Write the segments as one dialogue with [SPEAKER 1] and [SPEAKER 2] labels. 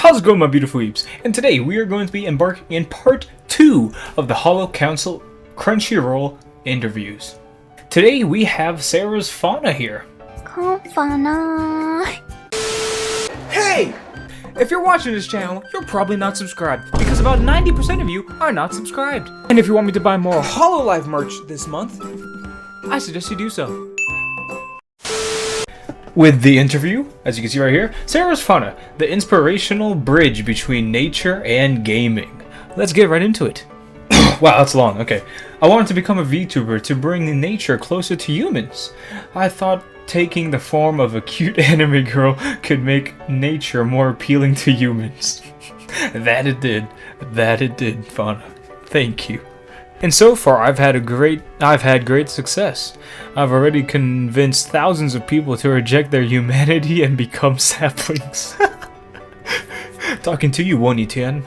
[SPEAKER 1] How's it going, my beautiful weeps? And today we are going to be embarking in part 2 of the Hollow Council Crunchyroll interviews. Today we have CERES FAUNA here.
[SPEAKER 2] FAUNA.
[SPEAKER 1] Hey! If you're watching this channel, you're probably not subscribed, because about 90% of you are not subscribed. And if you want me to buy more HoloLive merch this month, I suggest you do so. With the interview, as you can see right here, CERES FAUNA, the inspirational bridge between nature and gaming. Let's get right into it. Wow, that's long. Okay. I wanted to become a VTuber to bring nature closer to humans. I thought taking the form of a cute anime girl could make nature more appealing to humans. That it did. That it did, Fauna. Thank you. And so far, I've had great success. I've already convinced thousands of people to reject their humanity and become saplings. Talking to you, Wonitian.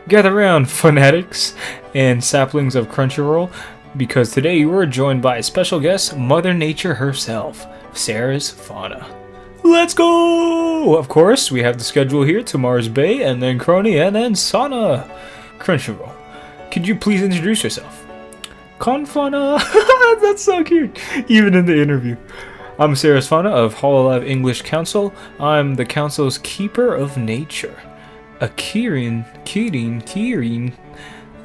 [SPEAKER 1] Gather round, fanatics and saplings of Crunchyroll, because today we're joined by a special guest, Mother Nature herself, CERES FAUNA. Let's go! Of course, we have the schedule here to Mars Bay, and then Crony, and then Sauna. Crunchyroll. Could you please introduce yourself? Fauna. That's so cute. Even in the interview. I'm CERES FAUNA of HoloLive English Council. I'm the council's keeper of nature. A Kirin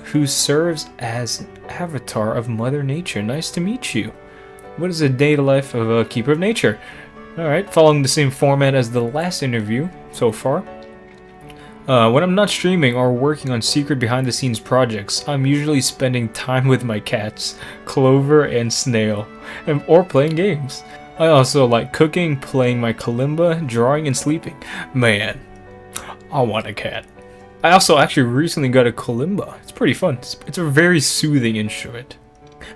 [SPEAKER 1] who serves as an avatar of Mother Nature. Nice to meet you. What is a day to life of a keeper of nature? Alright, following the same format as the last interview so far. When I'm not streaming or working on secret behind-the-scenes projects, I'm usually spending time with my cats, Clover and Snail, or playing games. I also like cooking, playing my kalimba, drawing, and sleeping. Man, I want a cat. I also actually recently got a kalimba. It's pretty fun. It's a very soothing instrument.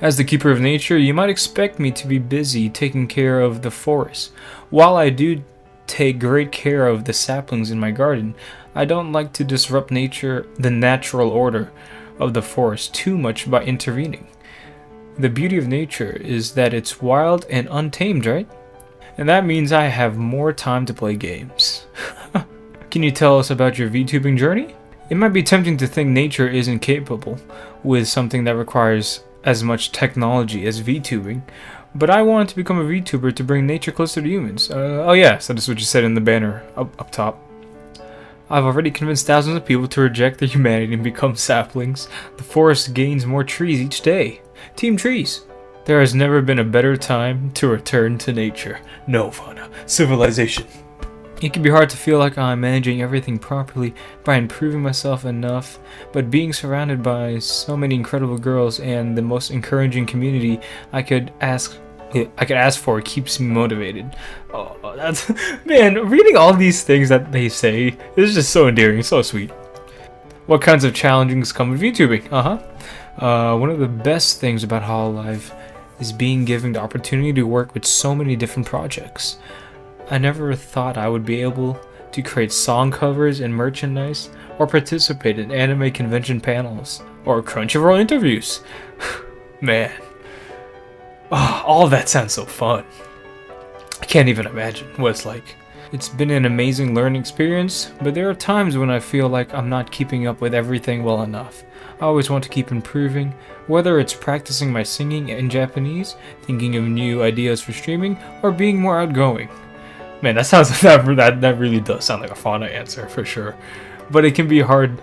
[SPEAKER 1] As the keeper of nature, you might expect me to be busy taking care of the forest. While I do take great care of the saplings in my garden, I don't like to disrupt the natural order of the forest too much by intervening. The beauty of nature is that it's wild and untamed, right? And that means I have more time to play games. Can you tell us about your VTubing journey? It might be tempting to think nature isn't capable with something that requires as much technology as VTubing, but I wanted to become a VTuber to bring nature closer to humans. Oh yeah, so that's what you said in the banner up top. I've already convinced thousands of people to reject their humanity and become saplings. The forest gains more trees each day. Team Trees. There has never been a better time to return to nature. No, Fauna. Civilization. It can be hard to feel like I'm managing everything properly by improving myself enough, but being surrounded by so many incredible girls and the most encouraging community I could ask for keeps me motivated. Oh, that's man, reading all these things that they say is just so endearing, so sweet. What kinds of challenges come with VTubing? One of the best things about HoloLive is being given the opportunity to work with so many different projects. I never thought I would be able to create song covers and merchandise, or participate in anime convention panels, or Crunchyroll interviews. Man. Oh, all of that sounds so fun. I can't even imagine what it's like. It's been an amazing learning experience, but there are times when I feel like I'm not keeping up with everything well enough. I always want to keep improving, whether it's practicing my singing in Japanese, thinking of new ideas for streaming, or being more outgoing. Man, that really does sound like a Fauna answer for sure. But it can be hard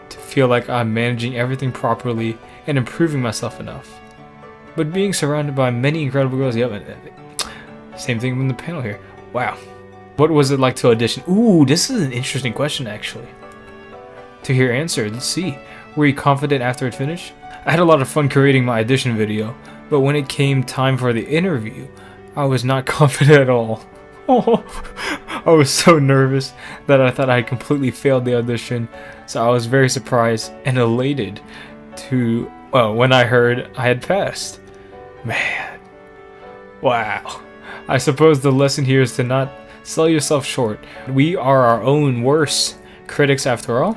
[SPEAKER 1] to feel like I'm managing everything properly and improving myself enough. But being surrounded by many incredible girls, same thing in the panel here. Wow. What was it like to audition? Ooh, this is an interesting question actually. To hear answer, let's see. Were you confident after it finished? I had a lot of fun creating my audition video, but when it came time for the interview, I was not confident at all. Oh, I was so nervous that I thought I had completely failed the audition, so I was very surprised and elated when I heard I had passed. Man, wow. I suppose the lesson here is to not sell yourself short. We are our own worst critics after all.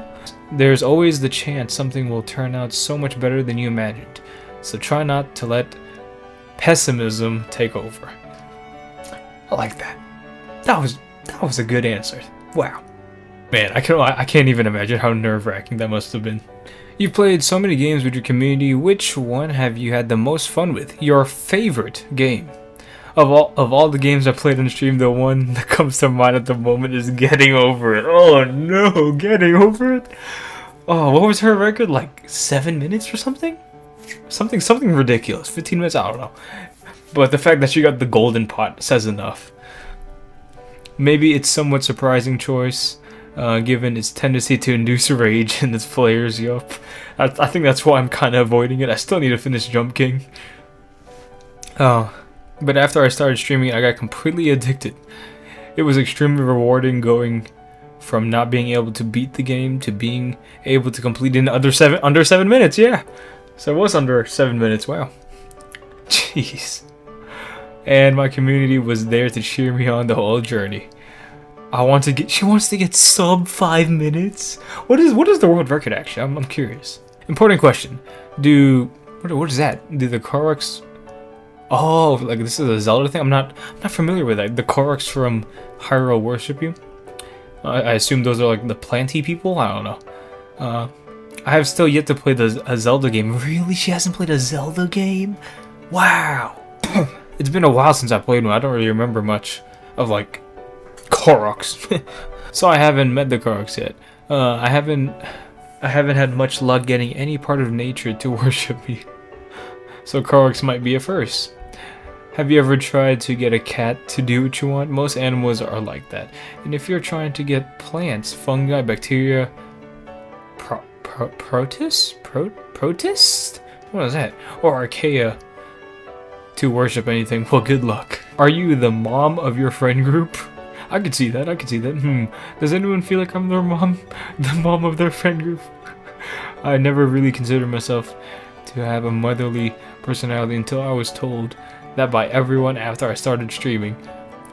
[SPEAKER 1] There's always the chance something will turn out so much better than you imagined, so try not to let pessimism take over. I like that. That was a good answer. Wow. Man, I can't even imagine how nerve-wracking that must have been. You've played so many games with your community. Which one have you had the most fun with? Your favorite game? Of all the games I played on stream, the one that comes to mind at the moment is Getting Over It. Oh no, Getting Over It. Oh, what was her record? Like 7 minutes or something? Something ridiculous. 15 minutes, I don't know. But the fact that she got the golden pot says enough. Maybe it's somewhat surprising choice, given its tendency to induce rage in its players. Yup. I think that's why I'm kind of avoiding it. I still need to finish Jump King. But after I started streaming, I got completely addicted. It was extremely rewarding going from not being able to beat the game to being able to complete it in under 7 minutes. Yeah, so it was under 7 minutes. Wow. Jeez. And my community was there to cheer me on the whole journey. She wants to get sub 5 minutes. What is the world record actually? I'm curious. Important question. What is that? Do the Koroks? Oh, like this is a Zelda thing? I'm not familiar with that. The Koroks from Hyrule worship you? I assume those are like the planty people? I don't know. I have still yet to play a Zelda game. Really? She hasn't played a Zelda game? Wow. It's been a while since I played one. I don't really remember much of like Koroks. So I haven't met the Koroks yet. I haven't had much luck getting any part of nature to worship me. So Koroks might be a first. Have you ever tried to get a cat to do what you want? Most animals are like that. And if you're trying to get plants, fungi, bacteria, protists? What is that? Or archaea to worship anything, well, good luck. Are you the mom of your friend group? I could see that. Does anyone feel like I'm their mom? The mom of their friend group? I never really considered myself to have a motherly personality until I was told that by everyone after I started streaming.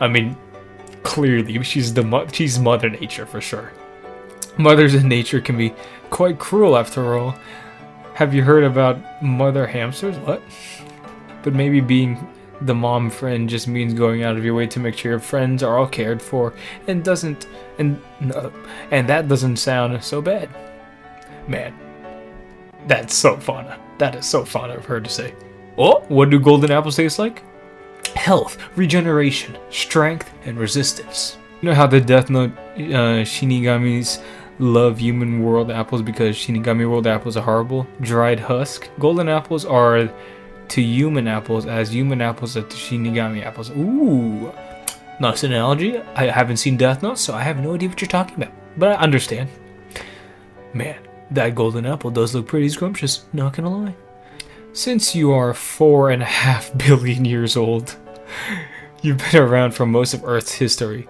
[SPEAKER 1] I mean, clearly she's Mother Nature for sure. Mothers in nature can be quite cruel after all. Have you heard about mother hamsters? What? But maybe being the mom friend just means going out of your way to make sure your friends are all cared for and that doesn't sound so bad. Man, that's so fauna. That is so fauna of her to say. Oh, what do golden apples taste like? Health, regeneration, strength, and resistance. You know how the Death Note Shinigamis love human world apples because Shinigami world apples are horrible? Dried husk. Golden apples are to human apples as human apples are to Shinigami apples. Ooh, nice analogy. I haven't seen Death Note, so I have no idea what you're talking about. But I understand. Man, that golden apple does look pretty scrumptious, not gonna lie. Since you are 4.5 billion years old, you've been around for most of Earth's history.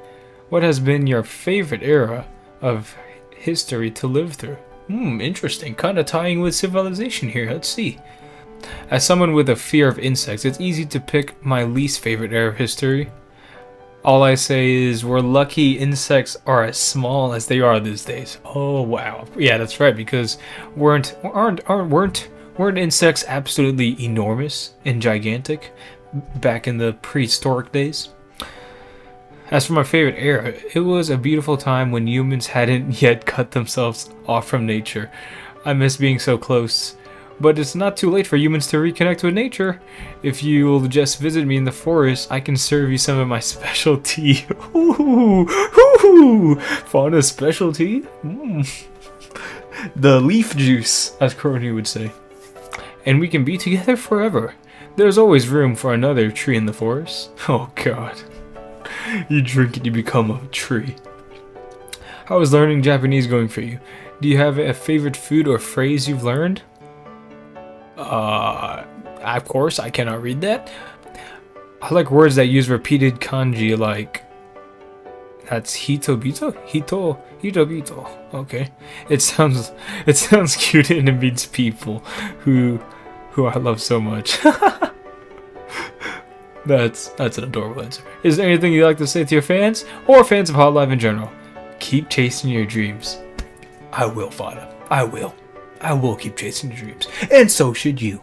[SPEAKER 1] What has been your favorite era of history to live through? Interesting. Kind of tying with civilization here. Let's see. As someone with a fear of insects, it's easy to pick my least favorite era of history. All I say is we're lucky insects are as small as they are these days. Oh wow. Yeah, that's right, because weren't insects absolutely enormous and gigantic back in the prehistoric days? As for my favorite era, it was a beautiful time when humans hadn't yet cut themselves off from nature. I miss being so close. But it's not too late for humans to reconnect with nature. If you'll just visit me in the forest, I can serve you some of my specialty. Ooh, fauna specialty? The leaf juice, as Crony would say. And we can be together forever. There's always room for another tree in the forest. Oh god. You drink and you become a tree. How is learning Japanese going for you? Do you have a favorite food or phrase you've learned? Of course, I cannot read that. I like words that use repeated kanji like... That's hitobito? Hitobito. Okay. It sounds cute and it means people who I love so much. That's an adorable answer. Is there anything you'd like to say to your fans or fans of Hot Life in general? Keep chasing your dreams. I will, Fada. I will keep chasing your dreams. And so should you.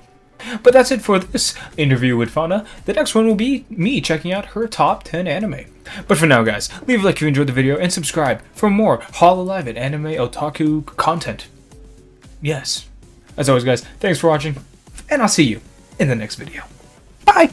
[SPEAKER 1] But that's it for this interview with Fauna. The next one will be me checking out her top 10 anime. But for now, guys, leave a like if you enjoyed the video and subscribe for more Hololive and anime otaku content. Yes. As always, guys, thanks for watching, and I'll see you in the next video. Bye!